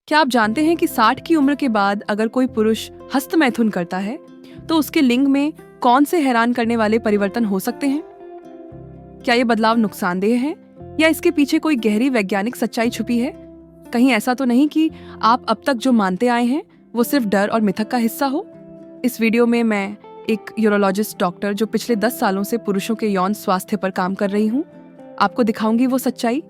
क्या आप जानते हैं कि 60 की उम्र के बाद अगर कोई पुरुष हस्तमैथुन करता है तो उसके लिंग में कौन से हैरान करने वाले परिवर्तन हो सकते हैं? क्या ये बदलाव नुकसानदेह है या इसके पीछे कोई गहरी वैज्ञानिक सच्चाई छुपी है? कहीं ऐसा तो नहीं कि आप अब तक जो मानते आए हैं वो सिर्फ डर और मिथक का हिस्सा हो? इस वीडियो में मैं एक यूरोलॉजिस्ट डॉक्टर जो पिछले 10 सालों से पुरुषों के यौन स्वास्थ्य पर काम कर रही हूँ, आपको दिखाऊंगी वो सच्चाई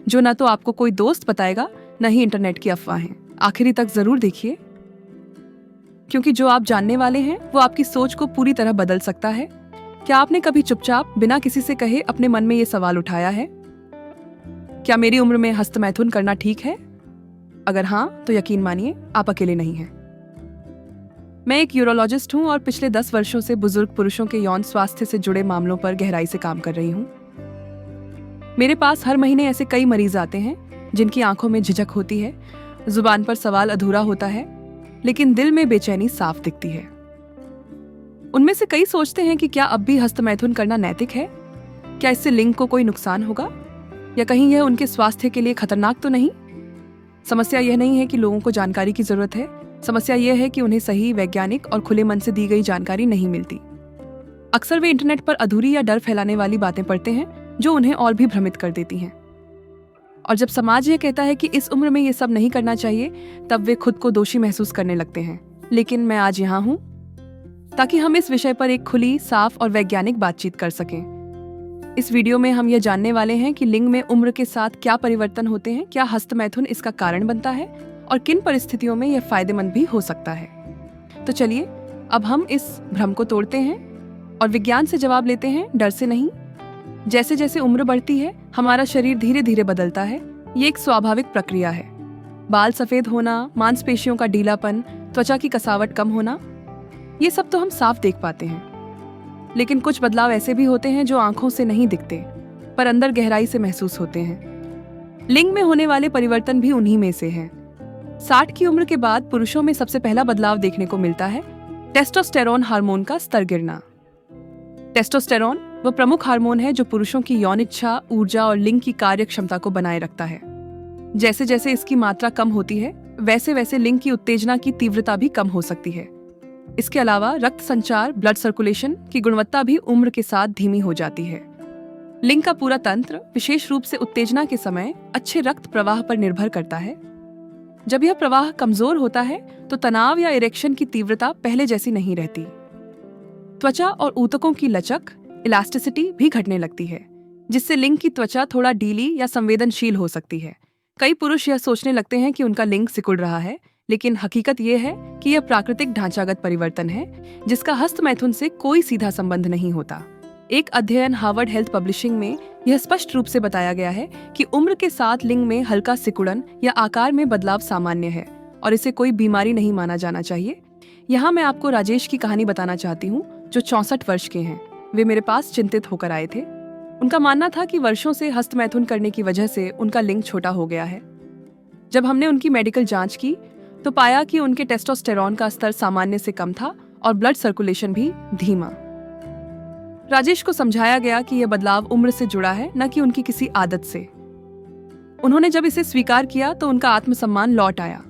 जो न तो आपको कोई दोस्त बताएगा न ही इंटरनेट की अफवाहें। आखिरी तक जरूर देखिए, क्योंकि जो आप जानने वाले हैं वो आपकी सोच को पूरी तरह बदल सकता है। क्या आपने कभी चुपचाप बिना किसी से कहे अपने मन में ये सवाल उठाया है, क्या मेरी उम्र में हस्तमैथुन करना ठीक है? अगर हाँ, तो यकीन मानिए आप अकेले नहीं हैं। मैं एक यूरोलॉजिस्ट हूँ और पिछले 10 वर्षों से बुजुर्ग पुरुषों के यौन स्वास्थ्य से जुड़े मामलों पर गहराई से काम कर रही हूँ। मेरे पास हर महीने ऐसे कई मरीज आते हैं जिनकी आंखों में झिझक होती है, जुबान पर सवाल अधूरा होता है, लेकिन दिल में बेचैनी साफ दिखती है। उनमें से कई सोचते हैं कि क्या अब भी हस्तमैथुन करना नैतिक है? क्या इससे लिंग को कोई नुकसान होगा या कहीं यह उनके स्वास्थ्य के लिए खतरनाक तो नहीं? समस्या यह नहीं है कि लोगों को जानकारी की जरूरत है, समस्या यह है कि उन्हें सही, वैज्ञानिक और खुले मन से दी गई जानकारी नहीं मिलती। अक्सर वे इंटरनेट पर अधूरी या डर फैलाने वाली बातें पढ़ते हैं जो उन्हें और भी भ्रमित कर देती हैं। और जब समाज यह कहता है कि इस उम्र में ये सब नहीं करना चाहिए, तब वे खुद को दोषी महसूस करने लगते हैं। लेकिन मैं आज यहाँ हूँ ताकि हम इस विषय पर एक खुली, साफ और वैज्ञानिक बातचीत कर सकें। इस वीडियो में हम यह जानने वाले हैं कि लिंग में उम्र के साथ क्या परिवर्तन होते हैं, क्या हस्तमैथुन इसका कारण बनता है और किन परिस्थितियों में यह फायदेमंद भी हो सकता है। तो चलिए अब हम इस भ्रम को तोड़ते हैं और विज्ञान से जवाब लेते हैं, डर से नहीं। जैसे जैसे उम्र बढ़ती है हमारा शरीर धीरे धीरे बदलता है। ये एक स्वाभाविक प्रक्रिया है। बाल सफेद होना, मांसपेशियों का ढीलापन, त्वचा की कसावट कम होना, ये सब तो हम साफ देख पाते हैं। लेकिन कुछ बदलाव ऐसे भी होते हैं जो आंखों से नहीं दिखते पर अंदर गहराई से महसूस होते हैं। लिंग में होने वाले परिवर्तन भी उन्हीं में से हैं। 60 की उम्र के बाद पुरुषों में सबसे पहला बदलाव देखने को मिलता है टेस्टोस्टेरोन हार्मोन का स्तर गिरना। टेस्टोस्टेरोन वह प्रमुख हार्मोन है जो पुरुषों की यौन इच्छा, ऊर्जा और लिंग की कार्य क्षमता को बनाए रखता है। जैसे जैसे इसकी मात्रा कम होती है वैसे वैसे लिंग की उत्तेजना की तीव्रता भी कम हो सकती है। इसके अलावा रक्त संचार, ब्लड सर्कुलेशन की गुणवत्ता भी उम्र के साथ धीमी हो जाती है। लिंग का पूरा तंत्र विशेष रूप से उत्तेजना के समय अच्छे रक्त प्रवाह पर निर्भर करता है। जब यह प्रवाह कमजोर होता है तो तनाव या इरेक्शन की तीव्रता पहले जैसी नहीं रहती। त्वचा और ऊतकों की लचक, इलास्टिसिटी भी घटने लगती है, जिससे लिंग की त्वचा थोड़ा ढीली या संवेदनशील हो सकती है। कई पुरुष यह सोचने लगते हैं कि उनका लिंग सिकुड़ रहा है, लेकिन हकीकत यह है कि यह प्राकृतिक ढांचागत परिवर्तन है जिसका हस्तमैथुन से कोई सीधा संबंध नहीं होता। एक अध्ययन हार्वर्ड हेल्थ पब्लिशिंग में यह स्पष्ट रूप से बताया गया है कि उम्र के साथ लिंग में हल्का सिकुड़न या आकार में बदलाव सामान्य है और इसे कोई बीमारी नहीं माना जाना चाहिए। यहाँ मैं आपको राजेश की कहानी बताना चाहती हूँ, जो 64 वर्ष के हैं। वे मेरे पास चिंतित होकर आए थे। उनका मानना था कि वर्षों से हस्तमैथुन करने की वजह से उनका लिंग छोटा हो गया है। जब हमने उनकी मेडिकल जांच की तो पाया कि उनके टेस्टोस्टेरोन का स्तर सामान्य से कम था और ब्लड सर्कुलेशन भी धीमा। राजेश को समझाया गया कि यह बदलाव उम्र से जुड़ा है, न कि उनकी किसी आदत से। उन्होंने जब इसे स्वीकार किया तो उनका आत्मसम्मान लौट आया।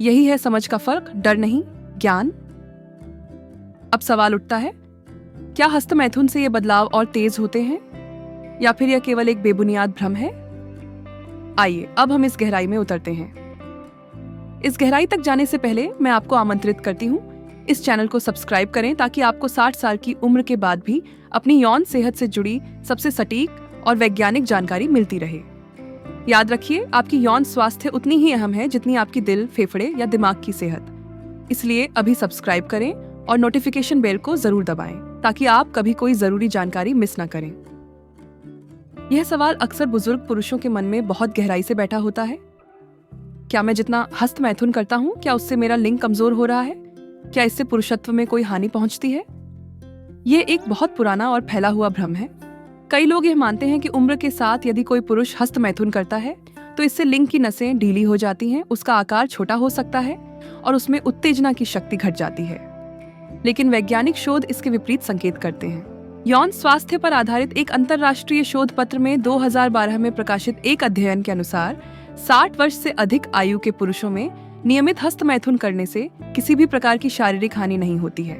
यही है समझ का फर्क, डर नहीं, ज्ञान। अब सवाल उठता है, क्या हस्तमैथुन से ये बदलाव और तेज होते हैं या फिर यह केवल एक बेबुनियाद भ्रम है? आइए अब हम इस गहराई में उतरते हैं। इस गहराई तक जाने से पहले मैं आपको आमंत्रित करती हूँ, इस चैनल को सब्सक्राइब करें ताकि आपको 60 साल की उम्र के बाद भी अपनी यौन सेहत से जुड़ी सबसे सटीक और वैज्ञानिक जानकारी मिलती रहे। याद रखिए, आपकी यौन स्वास्थ्य उतनी ही अहम है जितनी आपकी दिल, फेफड़े या दिमाग की सेहत। इसलिए अभी सब्सक्राइब करें और नोटिफिकेशन बेल को जरूर दबाएं ताकि आप कभी कोई जरूरी जानकारी मिस ना करें। यह सवाल अक्सर बुजुर्ग पुरुषों के मन में बहुत गहराई से बैठा होता है। क्या मैं जितना हस्तमैथुन करता हूँ, क्या उससे मेरा लिंग कमजोर हो रहा है? क्या इससे पुरुषत्व में कोई हानि पहुंचती है? ये एक बहुत पुराना और फैला हुआ भ्रम है। कई लोग यह मानते हैं कि उम्र के साथ यदि कोई पुरुष हस्तमैथुन करता है तो इससे लिंग की नसें ढीली हो जाती हैं, उसका आकार छोटा हो सकता है और उसमें उत्तेजना की शक्ति घट जाती है। लेकिन वैज्ञानिक शोध इसके विपरीत संकेत करते हैं। यौन स्वास्थ्य पर आधारित एक अंतर्राष्ट्रीय शोध पत्र में 2012 में प्रकाशित एक अध्ययन के अनुसार 60 वर्ष से अधिक आयु के पुरुषों में नियमित हस्त मैथुन करने से किसी भी प्रकार की शारीरिक हानि नहीं होती है।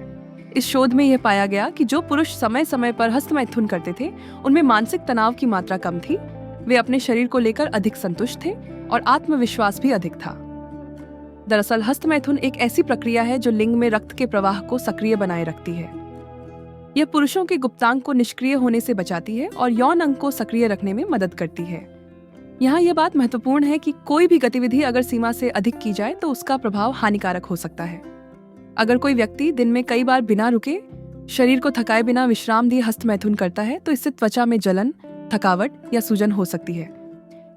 इस शोध में यह पाया गया कि जो पुरुष समय समय पर हस्त मैथुन करते थे, उनमें मानसिक तनाव की मात्रा कम थी, वे अपने शरीर को लेकर अधिक संतुष्ट थे और आत्मविश्वास भी अधिक था। दरअसल हस्त मैथुन एक ऐसी प्रक्रिया है जो लिंग में रक्त के प्रवाह को सक्रिय बनाए रखती है। यह पुरुषों के गुप्तांग को निष्क्रिय होने से बचाती है और यौन अंग को सक्रिय रखने में मदद करती है। यहाँ यह बात महत्वपूर्ण है कि कोई भी गतिविधि अगर सीमा से अधिक की जाए तो उसका प्रभाव हानिकारक हो सकता है। अगर कोई व्यक्ति दिन में कई बार बिना रुके शरीर को थकाए बिना विश्राम दिए हस्त मैथुन करता है तो इससे त्वचा में जलन, थकावट या सूजन हो सकती है।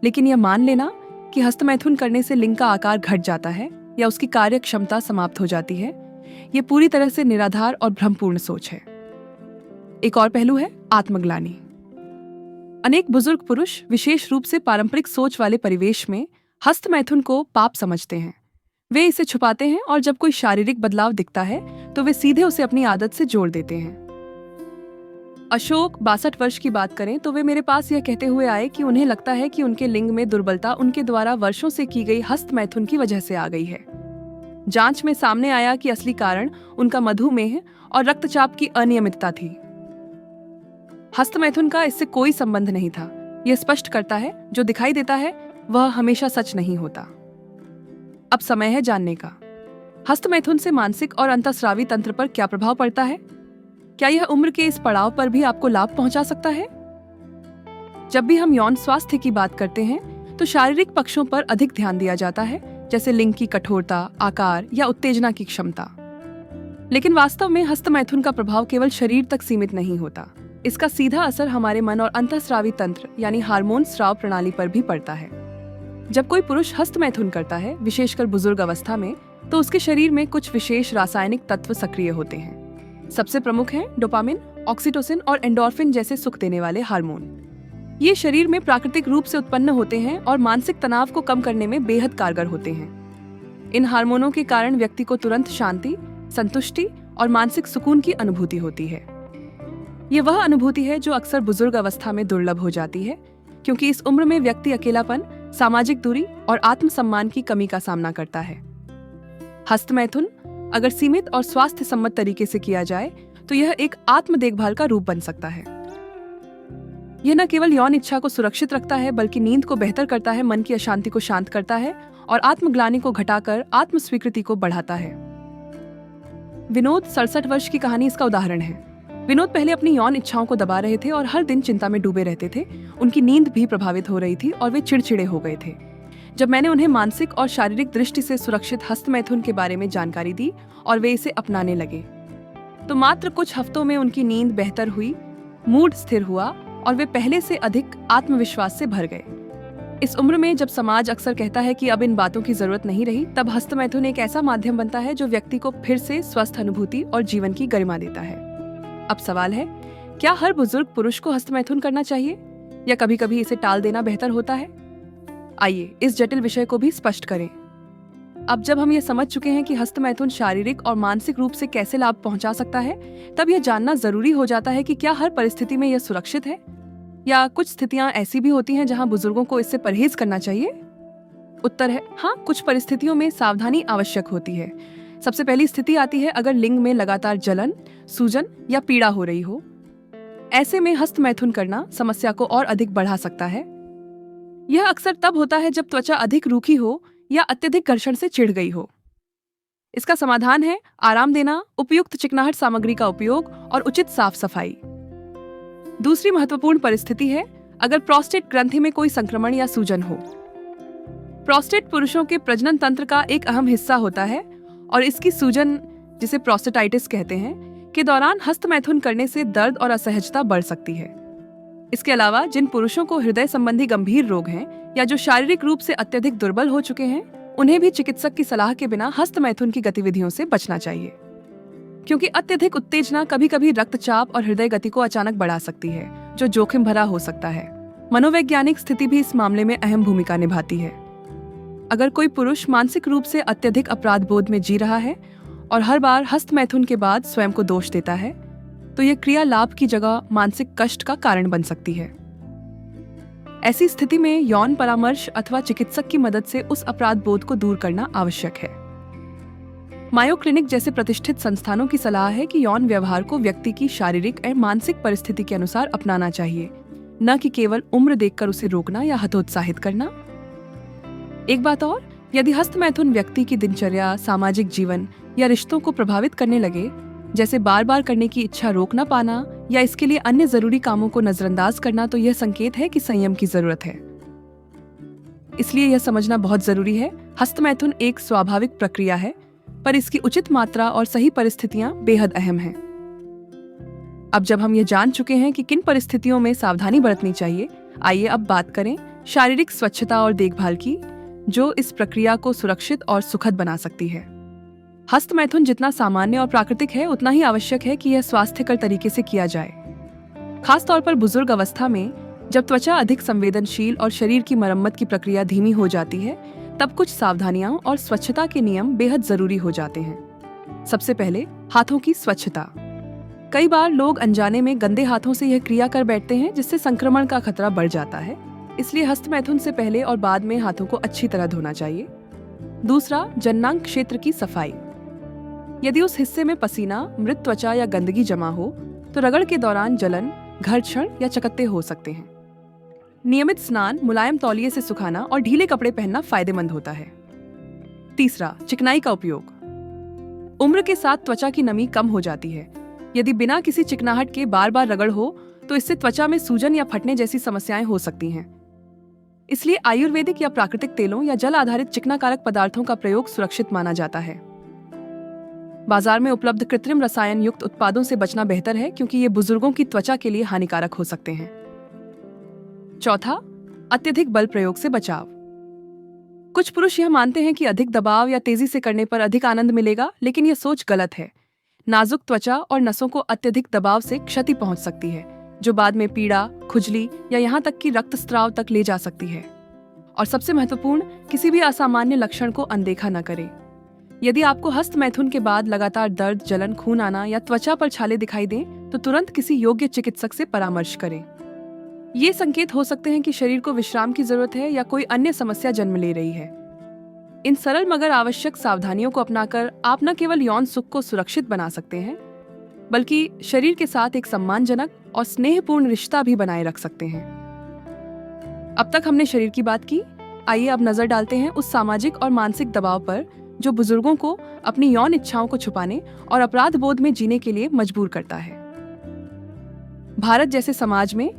लेकिन यह मान लेना कि हस्त मैथुन करने से लिंग का आकार घट जाता है या उसकी कार्य क्षमता समाप्त हो जाती है, यह पूरी तरह से निराधार और भ्रमपूर्ण सोच है। एक और पहलू है आत्मग्लानि। अनेक बुजुर्ग पुरुष विशेष रूप से पारंपरिक सोच वाले परिवेश में हस्त मैथुन को पाप समझते हैं। वे इसे छुपाते हैं और जब कोई शारीरिक बदलाव दिखता है तो वे सीधे उसे अपनी आदत से जोड़ देते हैं। अशोक 62 वर्ष की बात करें तो वे मेरे पास यह कहते हुए आए कि उन्हें लगता है कि उनके लिंग में दुर्बलता उनके द्वारा वर्षों से की गई हस्त मैथुन की वजह से आ गई है। जांच में सामने आया कि असली कारण उनका मधुमेह और रक्तचाप की अनियमितता थी। हस्त मैथुन का इससे कोई संबंध नहीं था। यह स्पष्ट करता है जो दिखाई देता है वह हमेशा सच नहीं होता। अब समय है जानने का, हस्त मैथुन से मानसिक और अंतःस्रावी तंत्र पर क्या प्रभाव पड़ता है? क्या यह उम्र के इस पड़ाव पर भी आपको लाभ पहुंचा सकता है? जब भी हम यौन स्वास्थ्य की बात करते हैं तो शारीरिक पक्षों पर अधिक ध्यान दिया जाता है, जैसे लिंग की कठोरता, आकार या उत्तेजना की क्षमता। लेकिन वास्तव में हस्त मैथुन का प्रभाव केवल शरीर तक सीमित नहीं होता। इसका सीधा असर हमारे मन और अंतःस्रावी तंत्र यानी हार्मोन स्राव प्रणाली पर भी पड़ता है। जब कोई पुरुष हस्त मैथुन करता है, विशेषकर बुजुर्ग अवस्था में, तो उसके शरीर में कुछ विशेष रासायनिक तत्व सक्रिय होते हैं। सबसे प्रमुख हैं डोपामिन, ऑक्सीटोसिन और एंडोर्फिन जैसे सुख देने वाले हार्मोन। ये शरीर में प्राकृतिक रूप से उत्पन्न होते हैं और मानसिक तनाव को कम करने में बेहद कारगर होते हैं। इन हार्मोनों के कारण व्यक्ति को तुरंत शांति, संतुष्टि और मानसिक सुकून की अनुभूति होती है। ये वह अनुभूति है जो अक्सर बुजुर्ग अवस्था में दुर्लभ हो जाती है, क्योंकि इस उम्र में व्यक्ति अकेलापन, सामाजिक दूरी और आत्मसम्मान की कमी का सामना करता है। हस्त मैथुन अगर सीमित और स्वास्थ्य सम्मत तरीके से किया जाए तो यह एक आत्म देखभाल का रूप बन सकता है। यह न केवल यौन इच्छा को सुरक्षित रखता है, बल्कि नींद को बेहतर करता है, मन की अशांति को शांत करता है और आत्मग्लानि को घटाकर आत्म स्वीकृति को बढ़ाता है। विनोद 67 वर्ष की कहानी इसका उदाहरण है। विनोद पहले अपनी यौन इच्छाओं को दबा रहे थे और हर दिन चिंता में डूबे रहते थे। उनकी नींद भी प्रभावित हो रही थी और वे चिड़चिड़े हो गए थे। जब मैंने उन्हें मानसिक और शारीरिक दृष्टि से सुरक्षित हस्त मैथुन के बारे में जानकारी दी और वे इसे अपनाने लगे, तो मात्र कुछ हफ्तों में उनकी नींद बेहतर हुई, मूड स्थिर हुआ और वे पहले से अधिक आत्मविश्वास से भर गए। इस उम्र में जब समाज अक्सर कहता है कि अब इन बातों की जरूरत नहीं रही, तब हस्त मैथुन एक ऐसा माध्यम बनता है जो व्यक्ति को फिर से स्वस्थ अनुभूति और जीवन की गरिमा देता है। अब सवाल है, क्या हर बुजुर्ग पुरुष को हस्त मैथुन करना चाहिए या कभी कभी इसे टाल देना बेहतर होता है? आइए इस जटिल विषय को भी स्पष्ट करें। अब जब हम ये समझ चुके हैं कि हस्त मैथुन शारीरिक और मानसिक रूप से कैसे लाभ पहुंचा सकता है, तब यह जानना जरूरी हो जाता है कि क्या हर परिस्थिति में यह सुरक्षित है या कुछ स्थितियां ऐसी भी होती हैं जहां बुजुर्गों को इससे परहेज करना चाहिए। उत्तर है हाँ, कुछ परिस्थितियों में सावधानी आवश्यक होती है। सबसे पहली स्थिति आती है अगर लिंग में लगातार जलन, सूजन या पीड़ा हो रही हो। ऐसे में हस्त मैथुन करना समस्या को और अधिक बढ़ा सकता है। यह अक्सर तब होता है जब त्वचा अधिक रूखी हो या अत्यधिक घर्षण से चिढ़ गई हो। इसका समाधान है आराम देना, उपयुक्त चिकनाहट सामग्री का उपयोग और उचित साफ सफाई। दूसरी महत्वपूर्ण परिस्थिति है अगर प्रोस्टेट ग्रंथि में कोई संक्रमण या सूजन हो। प्रोस्टेट पुरुषों के प्रजनन तंत्र का एक अहम हिस्सा होता है और इसकी सूजन, जिसे प्रोस्टेटाइटिस कहते हैं, के दौरान हस्त मैथुन करने से दर्द और असहजता बढ़ सकती है। इसके अलावा जिन पुरुषों को हृदय संबंधी गंभीर रोग हैं या जो शारीरिक रूप से अत्यधिक दुर्बल हो चुके हैं, उन्हें भी चिकित्सक की सलाह के बिना हस्त मैथुन की गतिविधियों से बचना चाहिए, क्योंकि अत्यधिक उत्तेजना कभी कभी रक्तचाप और हृदय गति को अचानक बढ़ा सकती है, जो जोखिम भरा हो सकता है। मनोवैज्ञानिक स्थिति भी इस मामले में अहम भूमिका निभाती है। अगर कोई पुरुष मानसिक रूप से अत्यधिक अपराध बोध में जी रहा है और हर बार हस्त मैथुन के बाद स्वयं को दोष देता है, तो यह क्रिया लाभ की जगह मानसिक कष्ट का कारण बन सकती है। ऐसी स्थिति में यौन परामर्श अथवा चिकित्सक की मदद से उस अपराध बोध को दूर करना आवश्यक है। मायो क्लिनिक जैसे प्रतिष्ठित संस्थानों की सलाह है कि यौन व्यवहार को व्यक्ति की शारीरिक और मानसिक परिस्थिति के अनुसार अपनाना चाहिए, न कि केवल उम्र देखकर उसे रोकना या हतोत्साहित करना। एक बात और, यदि हस्तमैथुन व्यक्ति की दिनचर्या, सामाजिक जीवन या रिश्तों को प्रभावित करने लगे, जैसे बार बार करने की इच्छा रोक न पाना या इसके लिए अन्य जरूरी कामों को नजरअंदाज करना, तो यह संकेत है कि संयम की जरूरत है। इसलिए यह समझना बहुत जरूरी है, हस्तमैथुन एक स्वाभाविक प्रक्रिया है, पर इसकी उचित मात्रा और सही परिस्थितियां बेहद अहम हैं। अब जब हम ये जान चुके हैं कि किन परिस्थितियों में सावधानी बरतनी चाहिए, आइए अब बात करें शारीरिक स्वच्छता और देखभाल की, जो इस प्रक्रिया को सुरक्षित और सुखद बना सकती है। हस्तमैथुन जितना सामान्य और प्राकृतिक है, उतना ही आवश्यक है कि यह स्वास्थ्यकर तरीके से किया जाए। खासतौर पर बुजुर्ग अवस्था में, जब त्वचा अधिक संवेदनशील और शरीर की मरम्मत की प्रक्रिया धीमी हो जाती है, तब कुछ सावधानियां और स्वच्छता के नियम बेहद जरूरी हो जाते हैं। सबसे पहले, हाथों की स्वच्छता। कई बार लोग अनजाने में गंदे हाथों से यह क्रिया कर बैठते हैं, जिससे संक्रमण का खतरा बढ़ जाता है। इसलिए हस्तमैथुन से पहले और बाद में हाथों को अच्छी तरह धोना चाहिए। दूसरा, जननांग क्षेत्र की सफाई। यदि उस हिस्से में पसीना, मृत त्वचा या गंदगी जमा हो, तो रगड़ के दौरान जलन, घर्षण या चकत्ते हो सकते हैं। नियमित स्नान, मुलायम तौलिए से सुखाना और ढीले कपड़े पहनना फायदेमंद होता है। तीसरा, चिकनाई का उपयोग। उम्र के साथ त्वचा की नमी कम हो जाती है। यदि बिना किसी चिकनाहट के बार बार रगड़ हो, तो इससे त्वचा में सूजन या फटने जैसी समस्याएं हो सकती हैं। इसलिए आयुर्वेदिक या प्राकृतिक तेलों या जल आधारित चिकनाकारक पदार्थों का प्रयोग सुरक्षित माना जाता है। बाजार में उपलब्ध कृत्रिम रसायन युक्त उत्पादों से बचना बेहतर है, क्योंकि ये बुजुर्गों की त्वचा के लिए हानिकारक हो सकते हैं। चौथा, अत्यधिक बल प्रयोग से बचाव। कुछ पुरुष यह मानते हैं कि अधिक दबाव या तेजी से करने पर अधिक आनंद मिलेगा, लेकिन यह सोच गलत है। नाजुक त्वचा और नसों को अत्यधिक दबाव से क्षति पहुंच सकती है, जो बाद में पीड़ा, खुजली या यहाँ तक कि रक्तस्राव तक ले जा सकती है। और सबसे महत्वपूर्ण, किसी भी असामान्य लक्षण को अनदेखा न करें। यदि आपको हस्तमैथुन के बाद लगातार दर्द, जलन, खून आना या त्वचा पर छाले दिखाई दें, तो तुरंत किसी योग्य चिकित्सक से परामर्श करें। ये संकेत हो सकते हैं कि शरीर को विश्राम की जरूरत है या कोई अन्य समस्या जन्म ले रही है। इन सरल मगर आवश्यक सावधानियों को अपनाकर आप न केवल यौन सुख को सुरक्षित बना सकते हैं, बल्कि शरीर के साथ एक सम्मानजनक और स्नेहपूर्ण रिश्ता भी बनाए रख सकते हैं। अब तक हमने शरीर की बात की, आइए अब नजर डालते हैं उस सामाजिक और मानसिक दबाव पर जो बुजुर्गों को अपनी यौन इच्छाओं को छुपाने और अपराध बोध में जीने के लिए मजबूर करता है। भारत जैसे समाज में,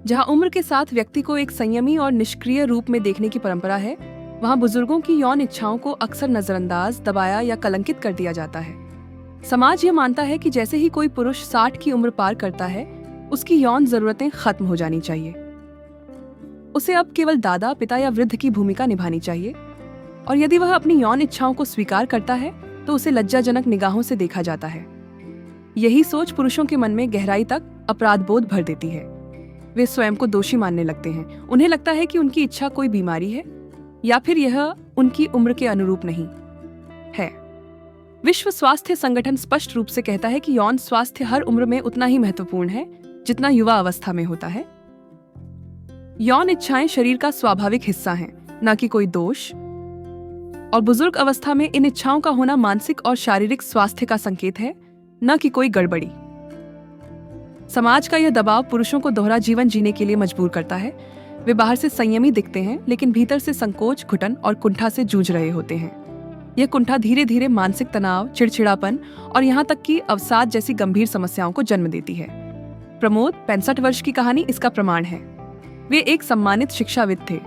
जहां उम्र के साथ व्यक्ति को एक संयमी और निष्क्रिय रूप में देखने की परंपरा है, वहां बुजुर्गों की यौन इच्छाओं को अक्सर नजरअंदाज, दबाया या कलंकित कर दिया जाता है। समाज यह मानता है कि जैसे ही कोई पुरुष 60 की उम्र पार करता है, उसकी यौन जरूरतें खत्म हो जानी चाहिए। उसे अब केवल दादा, पिता या वृद्ध की भूमिका निभानी चाहिए, और यदि वह अपनी यौन इच्छाओं को स्वीकार करता है, तो उसे लज्जाजनक निगाहों से देखा जाता है। यही सोच पुरुषों के मन में गहराई तक अपराध बोध भर देती है। वे स्वयं को दोषी मानने लगते हैं। उन्हें लगता है कि उनकी इच्छा कोई बीमारी है, या फिर यह उनकी उम्र के अनुरूप नहीं है। विश्व स्वास्थ्य संगठन स्पष्ट रूप से कहता है कि यौन स्वास्थ्य हर उम्र में उतना ही महत्वपूर्ण है जितना युवा अवस्था में होता है। यौन इच्छाएं शरीर का स्वाभाविक हिस्सा हैं, न कि कोई दोष, और बुजुर्ग अवस्था में इन इच्छाओं का होना मानसिक और शारीरिक स्वास्थ्य का संकेत है, न कि कोई गड़बड़ी। समाज का यह दबाव पुरुषों को दोहरा जीवन जीने के लिए मजबूर करता है। वे बाहर से संयमी दिखते हैं, लेकिन भीतर से संकोच, घुटन और कुंठा से जूझ रहे होते हैं। यह कुंठा धीरे धीरे मानसिक तनाव, चिड़चिड़ापन और यहाँ तक कि अवसाद जैसी गंभीर समस्याओं को जन्म देती है। प्रमोद, 65 वर्ष की कहानी इसका प्रमाण है। वे एक सम्मानित शिक्षाविद थे,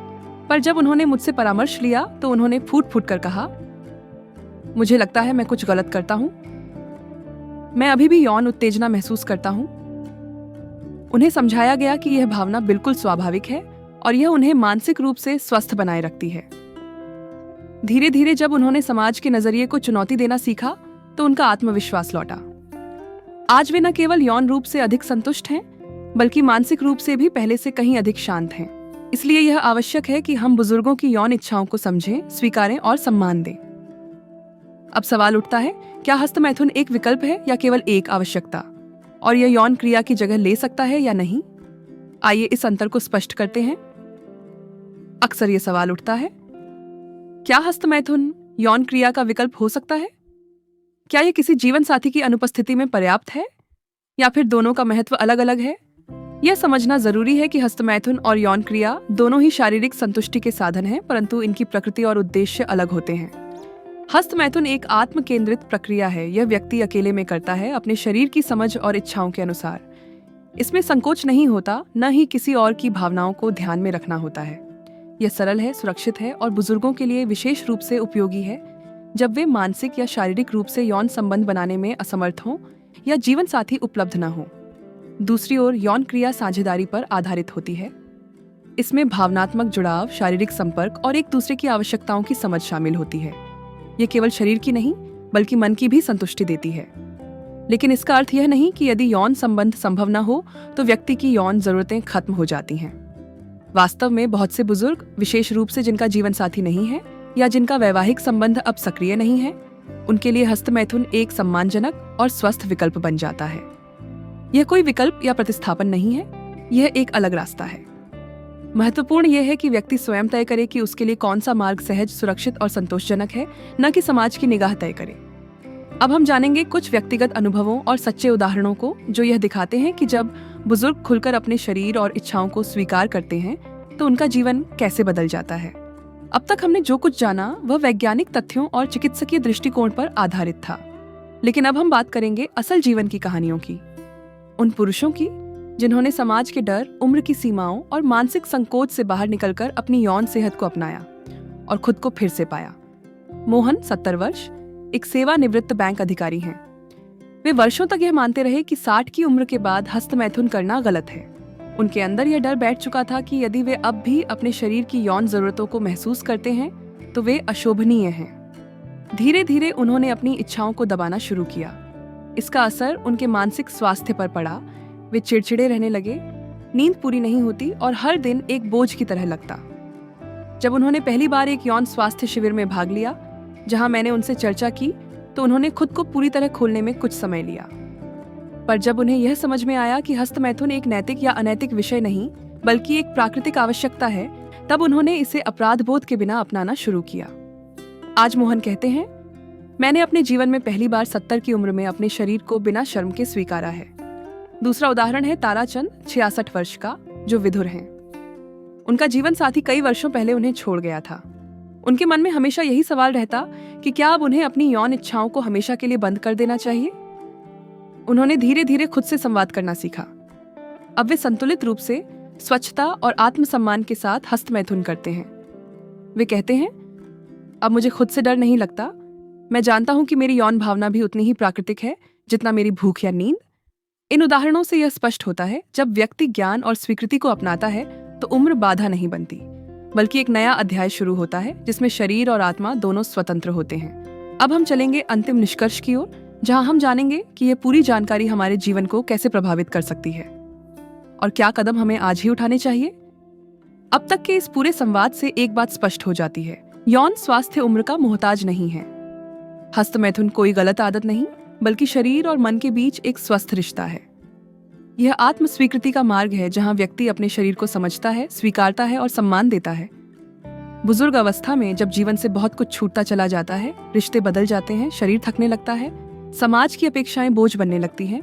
पर जब उन्होंने मुझसे परामर्श लिया तो उन्होंने फूट फूट कर कहा, मुझे लगता है मैं कुछ गलत करता हूँ। मैं अभी भी यौन उत्तेजना महसूस करता हूँ। उन्हें समझाया गया कि यह भावना बिल्कुल स्वाभाविक है और यह उन्हें मानसिक रूप से स्वस्थ बनाए रखती है। धीरे धीरे जब उन्होंने समाज के नजरिए को चुनौती देना सीखा, तो उनका आत्मविश्वास लौटा। आज वे न केवल यौन रूप से अधिक संतुष्ट हैं, बल्कि मानसिक रूप से भी पहले से कहीं अधिक शांत हैं। इसलिए यह आवश्यक है कि हम बुजुर्गों की यौन इच्छाओं को समझें, स्वीकारें और सम्मान दें। अब सवाल उठता है, क्या हस्तमैथुन एक विकल्प है या केवल एक आवश्यकता, और यह यौन क्रिया की जगह ले सकता है या नहीं? आइए इस अंतर को स्पष्ट करते हैं। अक्सर ये सवाल उठता है, क्या हस्तमैथुन यौन क्रिया का विकल्प हो सकता है? क्या यह किसी जीवन साथी की अनुपस्थिति में पर्याप्त है या फिर दोनों का महत्व अलग अलग है? यह समझना जरूरी है कि हस्तमैथुन और यौन क्रिया दोनों ही शारीरिक संतुष्टि के साधन हैं, परंतु इनकी प्रकृति और उद्देश्य अलग होते हैं। हस्तमैथुन एक आत्म केंद्रित प्रक्रिया है। यह व्यक्ति अकेले में करता है, अपने शरीर की समझ और इच्छाओं के अनुसार। इसमें संकोच नहीं होता, न ही किसी और की भावनाओं को ध्यान में रखना होता है। यह सरल है, सुरक्षित है और बुजुर्गों के लिए विशेष रूप से उपयोगी है जब वे मानसिक या शारीरिक रूप से यौन संबंध बनाने में असमर्थ हों या जीवन साथी उपलब्ध न हो। दूसरी ओर यौन क्रिया साझेदारी पर आधारित होती है। इसमें भावनात्मक जुड़ाव, शारीरिक संपर्क और एक दूसरे की आवश्यकताओं की समझ शामिल होती है। यह केवल शरीर की नहीं बल्कि मन की भी संतुष्टि देती है। लेकिन इसका अर्थ यह नहीं कि यदि यौन संबंध संभव न हो तो व्यक्ति की यौन जरूरतें खत्म हो जाती हैं। वास्तव में बहुत से बुजुर्ग, विशेष रूप से जिनका जीवन साथी नहीं है या जिनका वैवाहिक संबंध अब सक्रिय नहीं है, उनके लिए हस्तमैथुन एक सम्मानजनक और स्वस्थ विकल्प बन जाता है। यह कोई विकल्प या प्रतिस्थापन नहीं है, यह एक अलग रास्ता है। महत्वपूर्ण यह है कि व्यक्ति स्वयं तय करे कि उसके लिए कौन सा मार्ग सहज, सुरक्षित और संतोषजनक है, न कि समाज की निगाह तय करे। अब हम जानेंगे कुछ व्यक्तिगत अनुभवों और सच्चे उदाहरणों को जो यह दिखाते हैं कि जब बुजुर्ग खुलकर अपने शरीर और इच्छाओं को स्वीकार करते हैं तो उनका जीवन कैसे बदल जाता है। अब तक हमने जो कुछ जाना वह वैज्ञानिक तथ्यों और चिकित्सकीय दृष्टिकोण पर आधारित था, लेकिन अब हम बात करेंगे असल जीवन की कहानियों की, उन पुरुषों की जिन्होंने समाज के डर, उम्र की सीमाओं और मानसिक संकोच से बाहर निकलकर अपनी यौन सेहत को अपनाया और खुद को फिर से पाया। मोहन 70 वर्ष, एक सेवानिवृत्त बैंक अधिकारी हैं। वे वर्षों तक यह मानते रहे कि 60 की उम्र के बाद हस्तमैथुन करना गलत है। उनके अंदर यह डर बैठ चुका था कि यदि वे अब भी अपने शरीर की यौन जरूरतों को महसूस करते हैं तो वे अशोभनीय हैं। धीरे धीरे उन्होंने अपनी इच्छाओं को दबाना शुरू किया। इसका असर उनके मानसिक स्वास्थ्य पर पड़ा। वे चिड़चिड़े रहने लगे, नींद पूरी नहीं होती और हर दिन एक बोझ की तरह लगता। जब उन्होंने पहली बार एक यौन स्वास्थ्य शिविर में भाग लिया जहां मैंने उनसे चर्चा की तो उन्होंने खुद को पूरी तरह खोलने में कुछ समय लिया। पर जब उन्हें यह समझ में आया कि हस्तमैथुन एक नैतिक या अनैतिक विषय नहीं बल्कि एक प्राकृतिक आवश्यकता है, तब उन्होंने इसे अपराध बोध के बिना अपनाना शुरू किया। आज मोहन कहते हैं, मैंने अपने जीवन में पहली बार 70 की उम्र में अपने शरीर को बिना शर्म के स्वीकारा है। दूसरा उदाहरण है ताराचंद, 66 वर्ष का, जो विधुर हैं। उनका जीवन साथी कई वर्षों पहले उन्हें छोड़ गया था। उनके मन में हमेशा यही सवाल रहता कि क्या अब उन्हें अपनी यौन इच्छाओं को हमेशा के लिए बंद कर देना चाहिए। उन्होंने धीरे धीरे खुद से संवाद करना सीखा। अब वे संतुलित रूप से स्वच्छता और आत्मसम्मान के साथ हस्तमैथुन करते हैं। वे कहते हैं, अब मुझे खुद से डर नहीं लगता। मैं जानता हूं कि मेरी यौन भावना भी उतनी ही प्राकृतिक है जितना मेरी भूख या नींद। इन उदाहरणों से यह स्पष्ट होता है, जब व्यक्ति ज्ञान और स्वीकृति को अपनाता है तो उम्र बाधा नहीं बनती, बल्कि एक नया अध्याय शुरू होता है जिसमें शरीर और आत्मा दोनों स्वतंत्र होते हैं। अब हम चलेंगे अंतिम निष्कर्ष की ओर, जहां हम जानेंगे कि यह पूरी जानकारी हमारे जीवन को कैसे प्रभावित कर सकती है और क्या कदम हमें आज ही उठाने चाहिए। अब तक के इस पूरे संवाद से एक बात स्पष्ट हो जाती है, यौन स्वास्थ्य उम्र का मोहताज नहीं है। हस्तमैथुन कोई गलत आदत नहीं बल्कि शरीर और मन के बीच एक स्वस्थ रिश्ता है। यह आत्म स्वीकृति का मार्ग है जहां व्यक्ति अपने शरीर को समझता है, स्वीकारता है और सम्मान देता है। बुजुर्ग अवस्था में जब जीवन से बहुत कुछ छूटता चला जाता है, रिश्ते बदल जाते हैं, शरीर थकने लगता है, समाज की अपेक्षाएं बोझ बनने लगती हैं,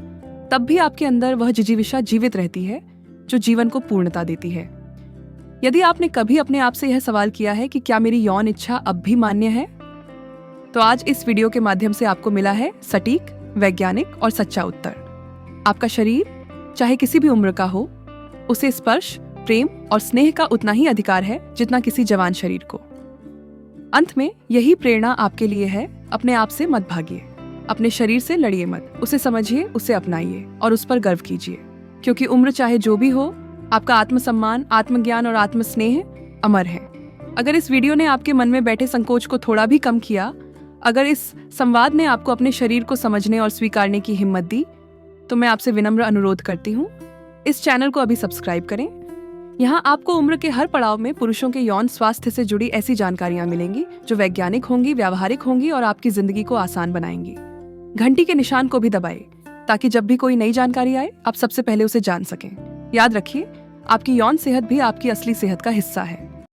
तब भी आपके अंदर वह जिजीविषा जीवित रहती है जो जीवन को पूर्णता देती है। यदि आपने कभी अपने आप से यह सवाल किया है कि क्या मेरी यौन इच्छा अब भी मान्य है, तो आज इस वीडियो के माध्यम से आपको मिला है सटीक, वैज्ञानिक और सच्चा उत्तर। आपका शरीर चाहे किसी भी उम्र का हो, उसे स्पर्श, प्रेम और स्नेह का उतना ही अधिकार है जितना किसी जवान शरीर को। अंत में यही प्रेरणा आपके लिए है, अपने आप से मत भागिए, अपने शरीर से लड़िए मत, उसे समझिए, उसे अपनाइए और उस पर गर्व कीजिए, क्योंकि उम्र चाहे जो भी हो, आपका आत्मसम्मान, आत्मज्ञान और आत्मस्नेह अमर है। अगर इस वीडियो ने आपके मन में बैठे संकोच को थोड़ा भी कम किया, अगर इस संवाद ने आपको अपने शरीर को समझने और स्वीकारने की हिम्मत दी, तो मैं आपसे विनम्र अनुरोध करती हूँ, इस चैनल को अभी सब्सक्राइब करें। यहाँ आपको उम्र के हर पड़ाव में पुरुषों के यौन स्वास्थ्य से जुड़ी ऐसी जानकारियाँ मिलेंगी जो वैज्ञानिक होंगी, व्यावहारिक होंगी और आपकी जिंदगी को आसान बनाएंगी। घंटी के निशान को भी दबाएं ताकि जब भी कोई नई जानकारी आए आप सबसे पहले उसे जान सकें। याद रखिए, आपकी यौन सेहत भी आपकी असली सेहत का हिस्सा है।